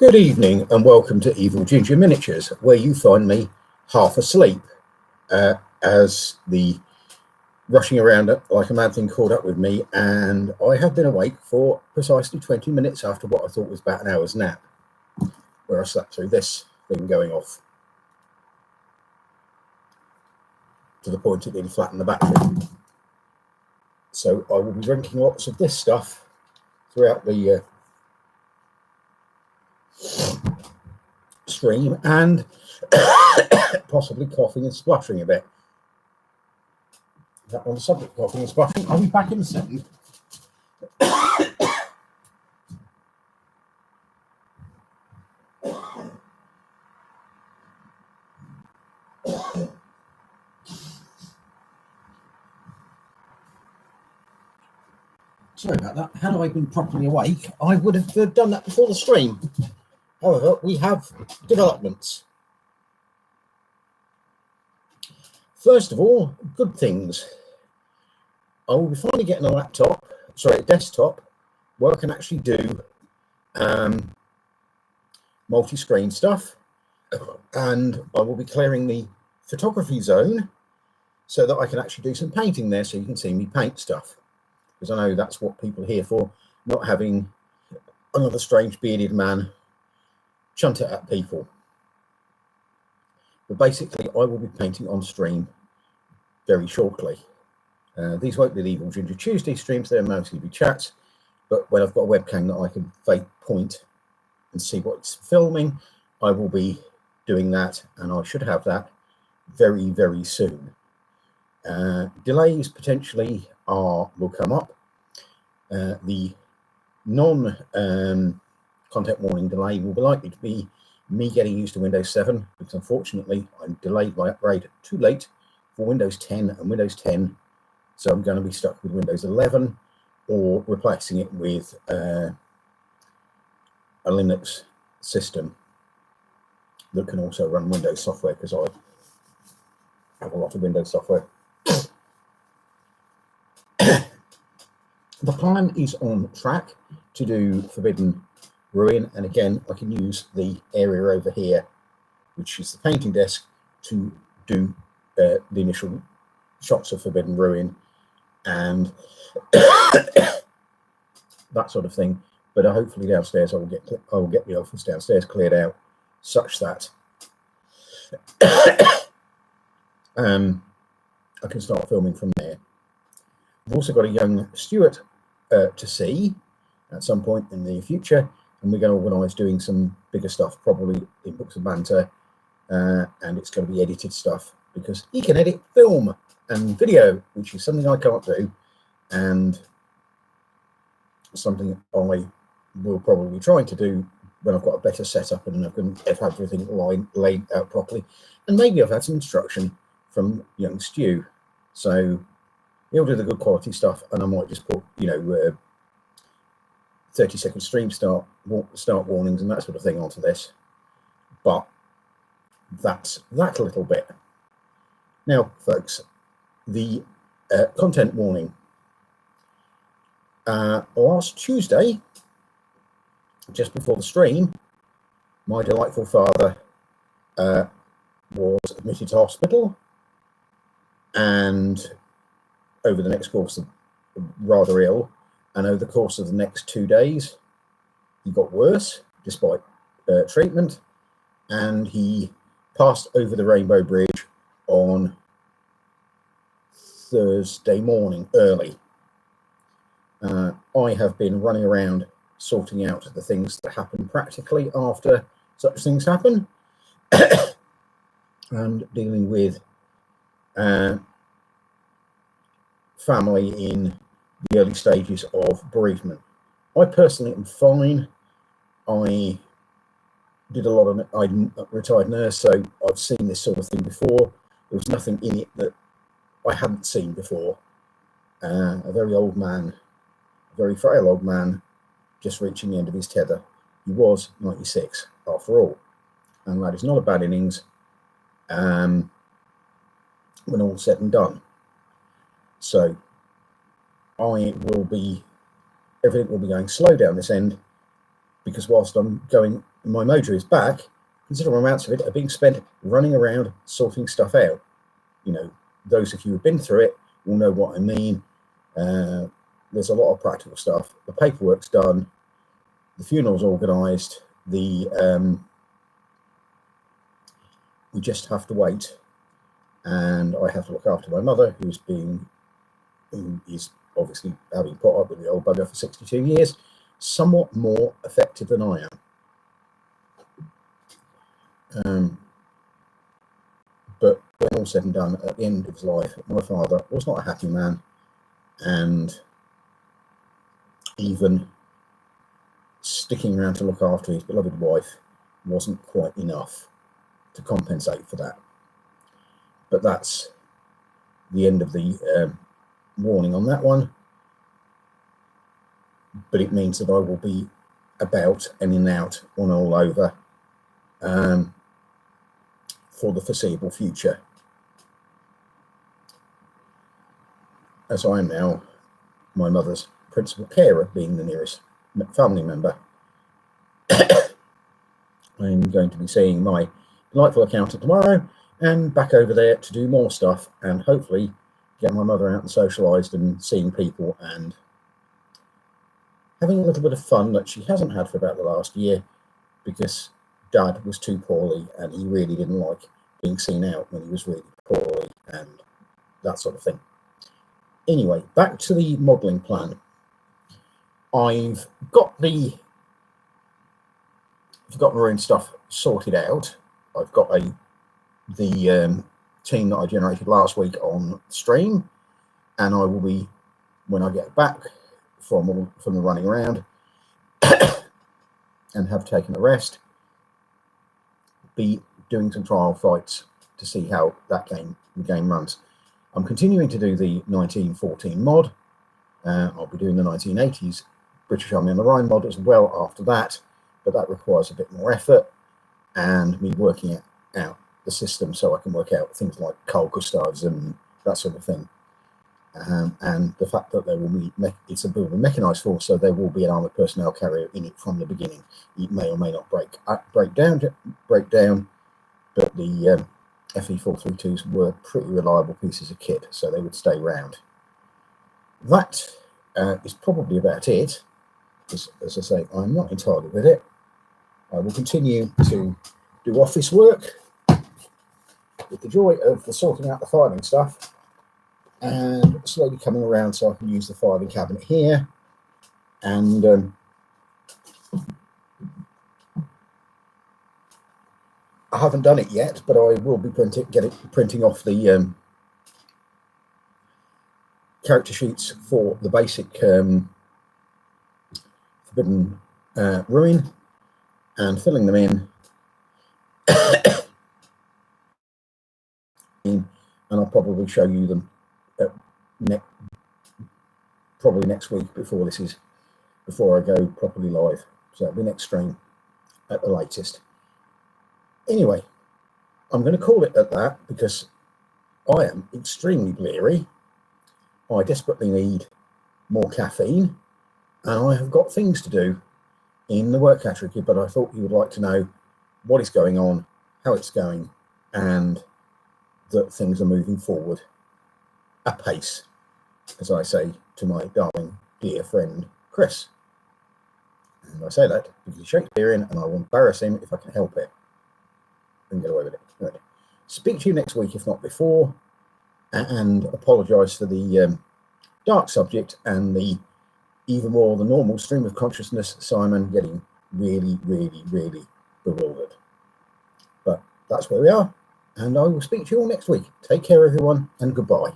Good evening and welcome to EvilGinger Miniatures, where you find me half asleep as the rushing around like a mad thing caught up with me, and I have been awake for precisely 20 minutes after what I thought was about an hour's nap, where I slept through this thing going off to the point it didn't flatten the battery. So I will be drinking lots of this stuff throughout the stream and possibly coughing and spluttering a bit. That on the subject of coughing and spluttering, I'll be back in a second. Sorry about that. Had I been properly awake, I would have done that before the stream. However, we have developments. First of all, good things. I will be finally getting a desktop, where I can actually do multi-screen stuff, and I will be clearing the photography zone so that I can actually do some painting there, so you can see me paint stuff, because I know that's what people are here for, not having another strange bearded man chunt it at people. But basically, I will be painting on stream very shortly. These won't be the EvilGinger Tuesday streams, they'll mostly be chats, but when I've got a webcam that I can fake point and see what's filming, I will be doing that, and I should have that very, very soon. Delays potentially will come up. The non-content warning delay will be likely to be me getting used to Windows 7, because unfortunately I'm delayed my upgrade too late for Windows 10 and Windows 10, so I'm going to be stuck with Windows 11 or replacing it with a Linux system that can also run Windows software, because I have a lot of Windows software. The plan is on track to do Forbidden Ruin, and again I can use the area over here, which is the painting desk, to do the initial shots of Forbidden Ruin and that sort of thing. But hopefully downstairs I will get the office downstairs cleared out such that I can start filming from there. I've also got a young Stuart to see at some point in the future, and we're going to organise doing some bigger stuff, probably in Books of Banter, and it's going to be edited stuff, because he can edit film and video, which is something I can't do, and something I will probably be trying to do when I've got a better setup and I've everything laid out properly, and maybe I've had some instruction from young Stu, so he'll do the good quality stuff, and I might just put 30-second stream start warnings and that sort of thing onto this. But that's that a little bit. Now, folks, the content warning. Last Tuesday, just before the stream, my delightful father was admitted to hospital, and over the next course of rather ill, and over the course of the next 2 days, he got worse despite treatment, and he passed over the Rainbow Bridge on Thursday morning early. I have been running around sorting out the things that happen practically after such things happen, and dealing with family in the early stages of bereavement. I personally am fine. I did a lot of, I'm a retired nurse, so I've seen this sort of thing before. There was nothing in it that I hadn't seen before. A very old man, a very frail old man, just reaching the end of his tether. He was 96 after all, and that is not a bad innings when all's said and done. So everything will be going slow down this end, because whilst I'm going my mojo is back, considerable amounts of it are being spent running around sorting stuff out. You know, those of you who've been through it will know what I mean. There's a lot of practical stuff. The paperwork's done, the funeral's organised, we just have to wait, and I have to look after my mother, who is obviously, having put up with the old bugger for 62 years, somewhat more affected than I am. But when all said and done, at the end of his life, my father was not a happy man, and even sticking around to look after his beloved wife wasn't quite enough to compensate for that. But that's the end of the warning on that one. But it means that I will be about and in and out on all over for the foreseeable future, as I am now my mother's principal carer, being the nearest family member. I'm going to be seeing my delightful accountant tomorrow and back over there to do more stuff and hopefully get my mother out and socialised and seeing people and having a little bit of fun that she hasn't had for about the last year, because Dad was too poorly and he really didn't like being seen out when he was really poorly and that sort of thing. Anyway, back to the modelling plan. I've got the maroon stuff sorted out. I've got the team that I generated last week on stream, and I will be, when I get back from the running around and have taken a rest, be doing some trial fights to see how the game runs. I'm continuing to do the 1914 mod. I'll be doing the 1980s British Army on the Rhine mod as well after that, but that requires a bit more effort and me working out the system so I can work out things like Carl Gustavs and that sort of thing. And the fact that there will be, it's a build and mechanized force, so there will be an armored personnel carrier in it from the beginning. It may or may not break down, but the FE432s were pretty reliable pieces of kit, so they would stay round. That is probably about it. As I say, I'm not entirely with it. I will continue to do office work with the joy of the sorting out the filing stuff and slowly coming around so I can use the filing cabinet here. And I haven't done it yet, but I will be printing off the character sheets for the basic Forbidden Ruin and filling them in. And I'll probably show you them probably next week before I go properly live. So it'll be next stream at the latest. Anyway, I'm going to call it at that because I am extremely bleary. I desperately need more caffeine, and I have got things to do in the work category, but I thought you would like to know what is going on, how it's going, and that things are moving forward apace, as I say to my darling, dear friend, Chris. And I say that because he's Shakespearean and I will embarrass him if I can help it and get away with it. Anyway, speak to you next week, if not before, and apologise for the dark subject and the even more the normal stream of consciousness Simon getting really, really, really bewildered. But that's where we are, and I will speak to you all next week. Take care, everyone, and goodbye.